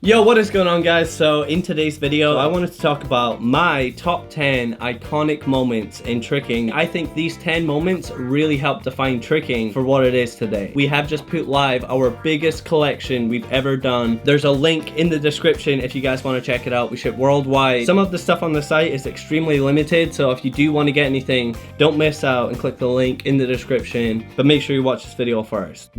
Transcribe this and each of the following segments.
Yo, what is going on, guys? So in today's video I wanted to talk about my top 10 iconic moments in tricking. I think these 10 moments really help define tricking for what it is today. We have just put live our biggest collection we've ever done. There's a link in the description if you guys want to check it out. We ship worldwide. Some of the stuff on the site is extremely limited, so if you do want to get anything, don't miss out and click the link in the description, but make sure you watch this video first.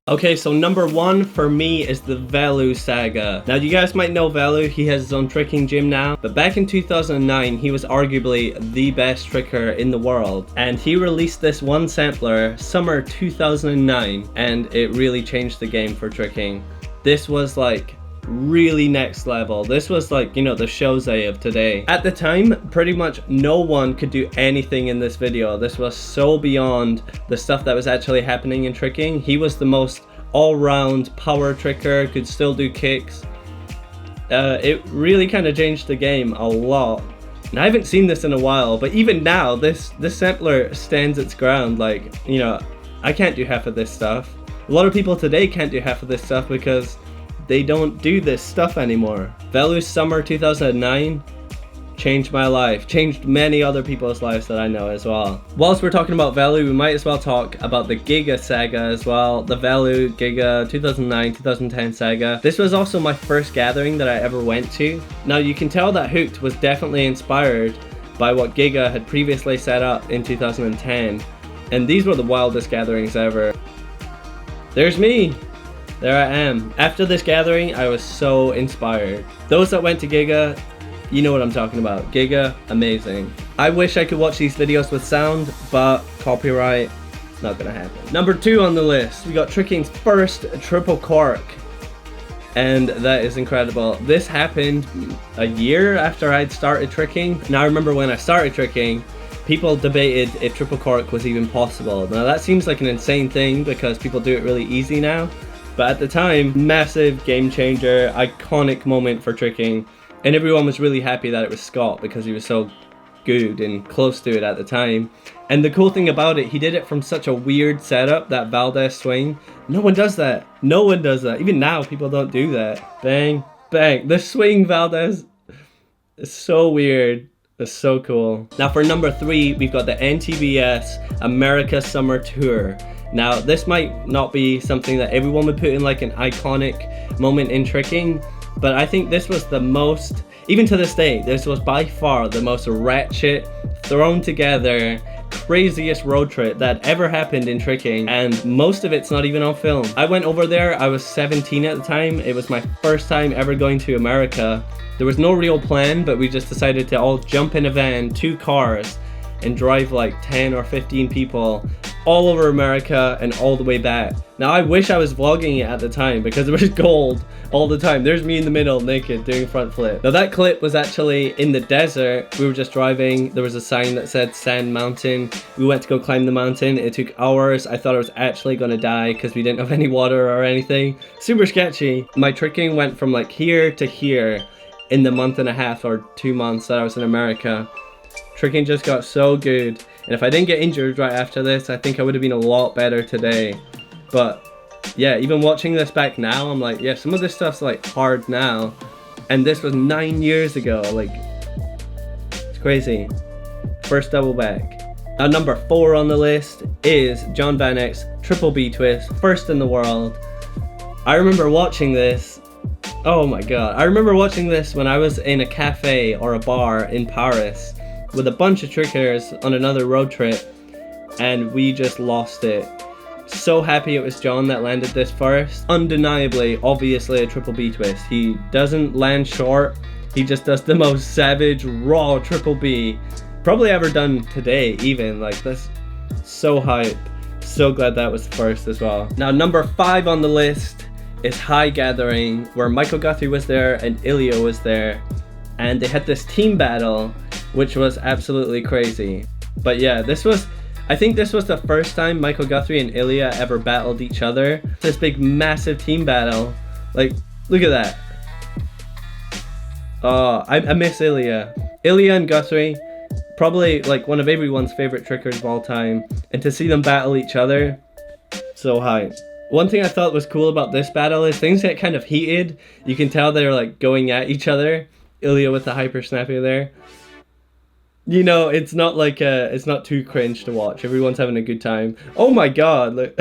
Okay, so number one for me is the VELLU saga. Now, you guys might know VELLU. He has his own tricking gym now, but back in 2009 he was arguably the best tricker in the world, and he released this one sampler summer 2009, and it really changed the game for tricking. This was like really next level. This was like, you know, the SHOSET of today. At the time, pretty much no one could do anything in this video. This was so beyond the stuff that was actually happening in tricking. He was the most all-round power tricker, could still do kicks. It really kind of changed the game a lot. And I haven't seen this in a while, but even now, this sampler stands its ground. Like, you know, I can't do half of this stuff. A lot of people today can't do half of this stuff because they don't do this stuff anymore. VELLU's summer 2009 changed my life, changed many other people's lives that I know as well. Whilst we're talking about VELLU, we might as well talk about the Giga saga as well. The VELLU Giga 2009-2010 saga. This was also my first gathering that I ever went to. Now, you can tell that Hooked was definitely inspired by what Giga had previously set up in 2010, and these were the wildest gatherings ever. There's me! There I am. After this gathering, I was so inspired. Those that went to Giga, you know what I'm talking about. Giga, amazing. I wish I could watch these videos with sound, but copyright, not gonna happen. Number two on the list, we got TRICKING'S first triple cork, and that is incredible. This happened a year after I'd started tricking. Now, I remember when I started tricking, people debated if triple cork was even possible. Now, that seems like an insane thing because people do it really easy now. But at the time, massive game changer, iconic moment for tricking, and everyone was really happy that it was Scott because he was so good and close to it at the time. And the cool thing about it, he did it from such a weird setup, that Valdez swing. No one does that. No one does that. Even now, people don't do that. Bang, bang. The swing Valdez is so weird. It's so cool. Now for number three, we've got the NTBS America Summer Tour. Now, this might not be something that everyone would put in like an iconic moment in tricking, but I think this was the most, even to this day, this was by far the most ratchet, thrown together, craziest road trip that ever happened in tricking, and most of it's not even on film. I went over there, I was 17 at the time. It was my first time ever going to America. There was no real plan, but we just decided to all jump in a van, 2 cars, and drive like 10 or 15 people all over America and all the way back. Now, I wish I was vlogging it at the time because it was gold all the time. There's me in the middle naked doing front flip. Now, that clip was actually in the desert. We were just driving. There was a sign that said Sand Mountain. We went to go climb the mountain. It took hours. I thought I was actually gonna die because we didn't have any water or anything. Super sketchy. My tricking went from like here to here in the month and a half or 2 months that I was in America. Tricking just got so good, and if I didn't get injured right after this, I think I would have been a lot better today. But yeah, even watching this back now, I'm like, yeah, some of this stuff's like hard now, and this was 9 years ago. Like, it's crazy. First double back. Now, number 4 on the list is John VANEK's Triple B twist, first in the world. I remember watching this. Oh my god, I remember watching this when I was in a cafe or a bar in Paris with a bunch of trickers on another road trip, and we just lost it. So happy it was John that landed this first. Undeniably, obviously a triple B twist. He doesn't land short, he just does the most savage, raw triple B probably ever done today even. Like, that's so hype. So glad that was first as well. Now, number 5 on the list is High Gathering, where Michael Guthrie was there and Ilya was there, and they had this team battle, which was absolutely crazy. But yeah, I think this was the first time Michael Guthrie and Ilya ever battled each other. This big massive team battle. Like, look at that. Oh, I miss Ilya. Ilya and Guthrie, probably like one of everyone's favorite trickers of all time. And to see them battle each other, so hype. One thing I thought was cool about this battle is things get kind of heated. You can tell they're like going at each other. Ilya with the hyper snappy there. You know, it's not like it's not too cringe to watch. Everyone's having a good time. Oh my god, look.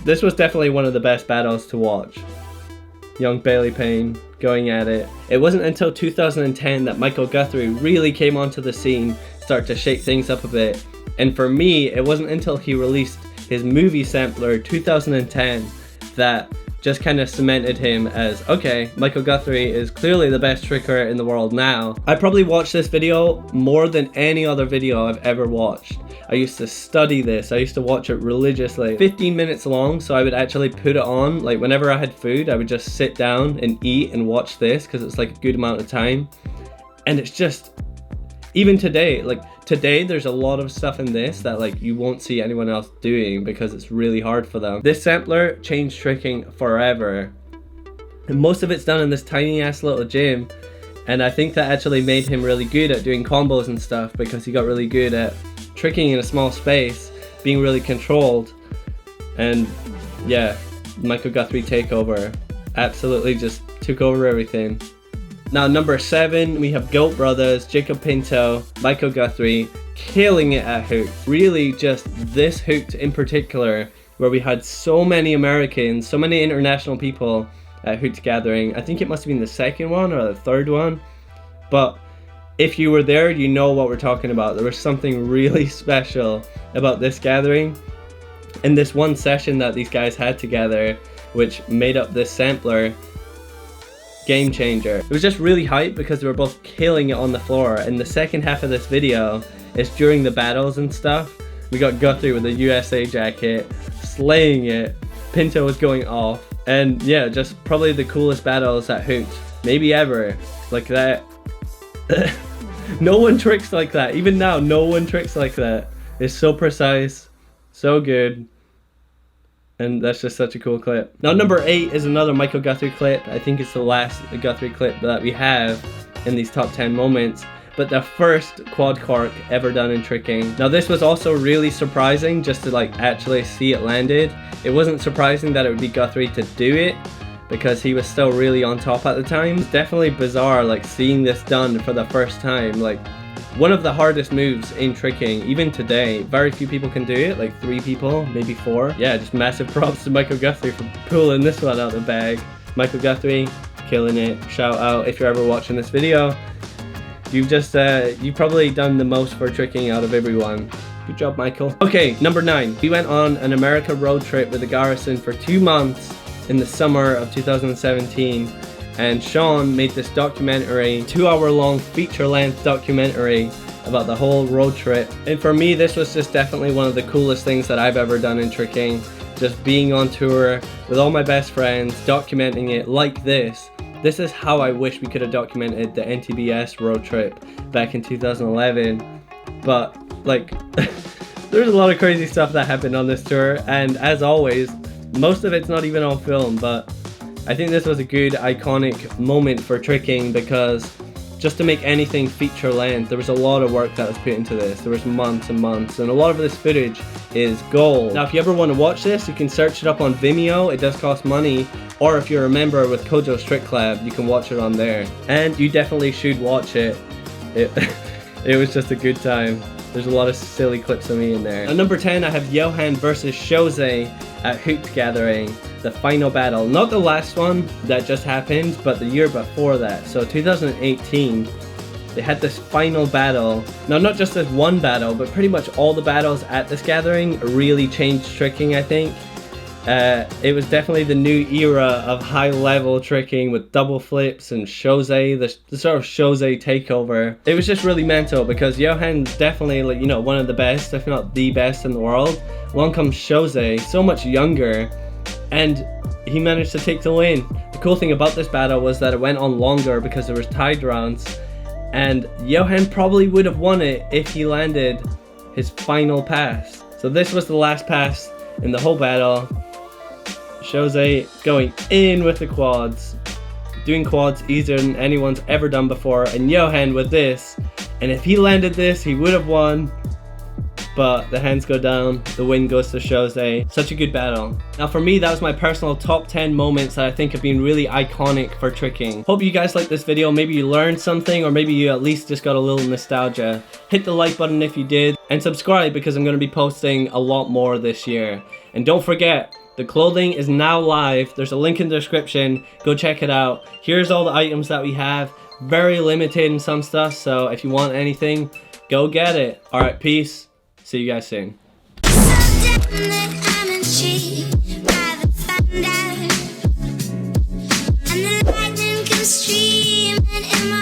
This was definitely one of the best battles to watch. Young Bailey Payne going at it. It wasn't until 2010 that Michael Guthrie really came onto the scene, started to shake things up a bit. And for me, it wasn't until he released his movie sampler 2010 that just kind of cemented him as, okay, Michael Guthrie is clearly the best tricker in the world now. I probably watched this video more than any other video I've ever watched. I used to study this, I used to watch it religiously. 15 minutes long, so I would actually put it on, like whenever I had food, I would just sit down and eat and watch this because it's like a good amount of time. And it's just, even today, like today there's a lot of stuff in this that like you won't see anyone else doing because it's really hard for them. This sampler changed tricking forever. And most of it's done in this tiny ass little gym. And I think that actually made him really good at doing combos and stuff because he got really good at tricking in a small space, being really controlled. And yeah, Michael Guthrie takeover. Absolutely just took over everything. Now number 7, we have GOAT Brothers, Jacob Pinto, Michael Guthrie, killing it at Hooked. Really just this Hooked in particular, where we had so many Americans, so many international people at Hooked Gathering. I think it must have been the second one or the third one. But if you were there, you know what we're talking about. There was something really special about this gathering. And this one session that these guys had together, which made up this sampler, game changer. It was just really hype because they were both killing it on the floor. And the second half of this video is during the battles and stuff. We got Guthrie with a USA jacket, slaying it. Pinto was going off. And yeah, just probably the coolest battles at Hooked, maybe ever. Like that. No one tricks like that. Even now, no one tricks like that. It's so precise, so good. And that's just such a cool clip. Now number 8 is another Michael Guthrie clip. I think it's the last Guthrie clip that we have in these top 10 moments. But the first quad cork ever done in tricking. Now this was also really surprising just to like actually see it landed. It wasn't surprising that it would be Guthrie to do it because he was still really on top at the time. It's definitely bizarre like seeing this done for the first time. Like one of the hardest moves in tricking, even today. Very few people can do it, like 3 people, maybe 4. Yeah, just massive props to Michael Guthrie for pulling this one out of the bag. Michael Guthrie, killing it. Shout out if you're ever watching this video. You've just, you've probably done the most for tricking out of everyone. Good job, Michael. Okay, number 9. We went on an America road trip with the Garrison for 2 months in the summer of 2017. And Sean made this documentary, 2-hour-long feature-length documentary about the whole road trip. And for me, this was just definitely one of the coolest things that I've ever done in tricking. Just being on tour with all my best friends, documenting it like this. This is how I wish we could have documented the NTBS road trip back in 2011. But like, there's a lot of crazy stuff that happened on this tour. And as always, most of it's not even on film, but I think this was a good iconic moment for tricking because just to make anything feature length, there was a lot of work that was put into this. There was months and months, and a lot of this footage is gold. Now if you ever want to watch this, you can search it up on Vimeo. It does cost money, or if you're a member with Kojo's Trick Club, you can watch it on there. And you definitely should watch it. It was just a good time. There's a lot of silly clips of me in there. At number 10, I have Johan versus SHOSET at Hooked Gathering. The final battle. Not the last one that just happened, but the year before that. So 2018, they had this final battle. Now not just this one battle, but pretty much all the battles at this gathering really changed tricking, I think. It was definitely the new era of high level tricking with double flips and SHOSET, the sort of SHOSET takeover. It was just really mental because Johan's definitely, like, you know, one of the best, if not the best in the world. Along comes SHOSET, so much younger, and he managed to take the win. The cool thing about this battle was that it went on longer because there was tied rounds, and Johan probably would have won it if he landed his final pass. So this was the last pass in the whole battle. SHOSET going in with the quads, doing quads easier than anyone's ever done before, and Johan with this, and if he landed this, he would have won. but the hands go down, the win goes to SHOSET. Such a good battle. Now for me, that was my personal top 10 moments that I think have been really iconic for tricking. Hope you guys liked this video. Maybe you learned something, or maybe you at least just got a little nostalgia. Hit the like button if you did, and subscribe because I'm going to be posting a lot more this year. And don't forget, the clothing is now live. There's a link in the description. Go check it out. Here's all the items that we have. Very limited in some stuff, so if you want anything, go get it. Alright, peace. See you guys soon. And the lightning comes streaming in